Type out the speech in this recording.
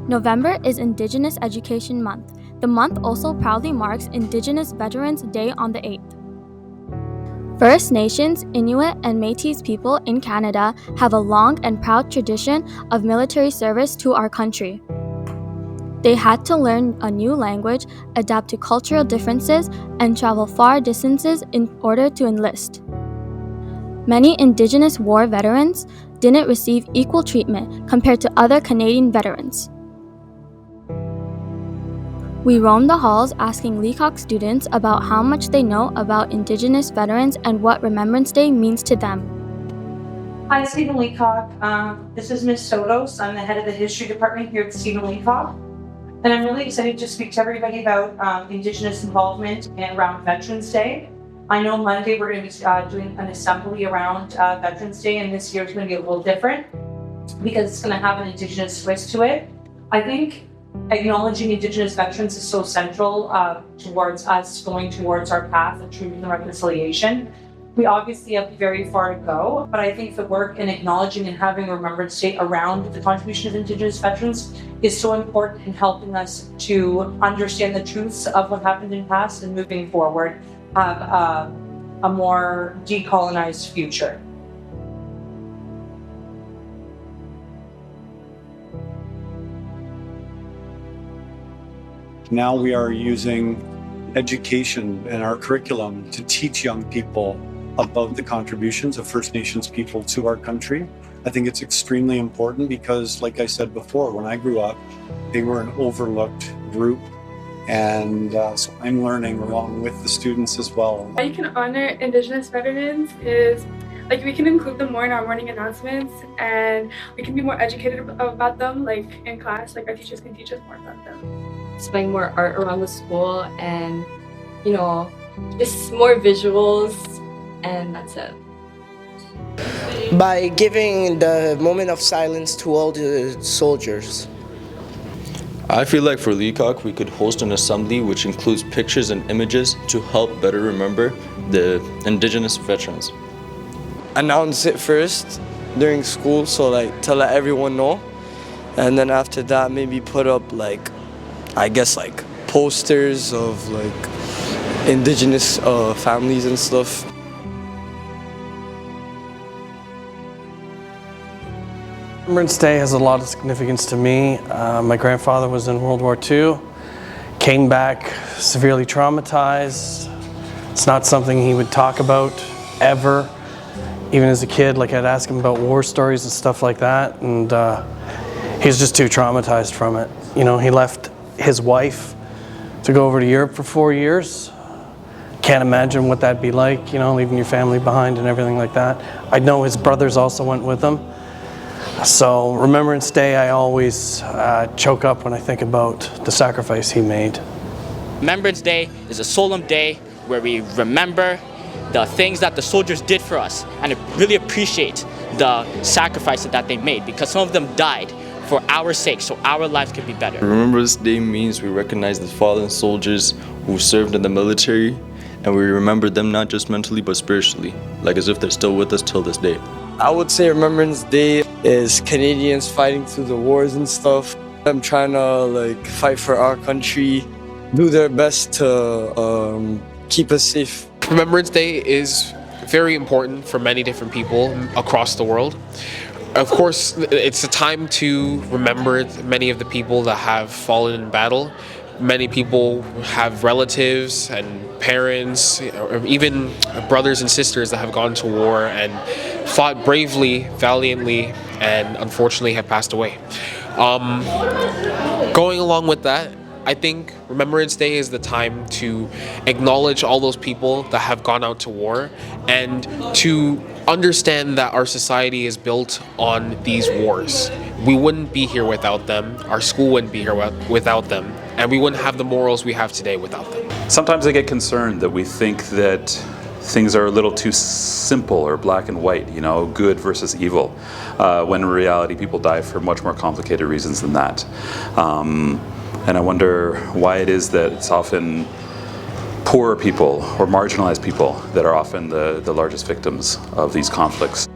November is Indigenous Education Month. The month also proudly marks Indigenous Veterans Day on the 8th. First Nations, Inuit, and Métis people in Canada have a long and proud tradition of military service to our country. They had to learn a new language, adapt to cultural differences, and travel far distances in order to enlist. Many Indigenous war veterans didn't receive equal treatment compared to other Canadian veterans. We roamed the halls asking Leacock students about how much they know about Indigenous veterans and what Remembrance Day means to them. Hi, Stephen Leacock. This is Ms. Sotos. I'm the head of the history department here at Stephen Leacock. And I'm really excited to speak to everybody about Indigenous involvement around Veterans Day. I know Monday we're going to be doing an assembly around Veterans Day, and this year it's going to be a little different because it's going to have an Indigenous twist to it. I think acknowledging Indigenous veterans is so central towards us going towards our path of truth and reconciliation. We obviously have very far to go, but I think the work in acknowledging and having a Remembrance Day around the contribution of Indigenous veterans is so important in helping us to understand the truths of what happened in the past and moving forward, have a more decolonized future. Now we are using education in our curriculum to teach young people about the contributions of First Nations people to our country. I think it's extremely important because, like I said before, when I grew up, they were an overlooked group. And so I'm learning along with the students as well. How you can honor Indigenous veterans is we can include them more in our morning announcements, and we can be more educated about them, like in class, like our teachers can teach us more about them. Displaying more art around the school and, just more visuals, and that's it. By giving the moment of silence to all the soldiers. I feel like for Leacock, we could host an assembly which includes pictures and images to help better remember the Indigenous veterans. Announce it first during school, so to let everyone know, and then after that maybe put up posters of Indigenous families and stuff. Remembrance Day has a lot of significance to me. My grandfather was in World War II, came back severely traumatized. It's not something he would talk about ever. Even as a kid, I'd ask him about war stories and stuff like that, and he was just too traumatized from it. He left his wife to go over to Europe for 4 years. Can't imagine what that'd be like, leaving your family behind and everything like that. I know his brothers also went with him. So Remembrance Day, I always choke up when I think about the sacrifice he made. Remembrance Day is a solemn day where we remember the things that the soldiers did for us and really appreciate the sacrifices that they made, because some of them died for our sake, so our lives could be better. Remembrance Day means we recognize the fallen soldiers who served in the military, and we remember them not just mentally but spiritually, as if they're still with us till this day. I would say Remembrance Day is Canadians fighting through the wars and stuff. I'm trying to fight for our country, do their best to keep us safe. Remembrance Day is very important for many different people across the world. Of course, it's a time to remember many of the people that have fallen in battle. Many people have relatives and parents, or even brothers and sisters that have gone to war and fought bravely, valiantly, and unfortunately have passed away. Going along with that, I think Remembrance Day is the time to acknowledge all those people that have gone out to war and to understand that our society is built on these wars. We wouldn't be here without them, our school wouldn't be here without them, and we wouldn't have the morals we have today without them. Sometimes I get concerned that we think that things are a little too simple or black and white, good versus evil, when in reality people die for much more complicated reasons than that. And I wonder why it is that it's often poorer people or marginalized people that are often the largest victims of these conflicts.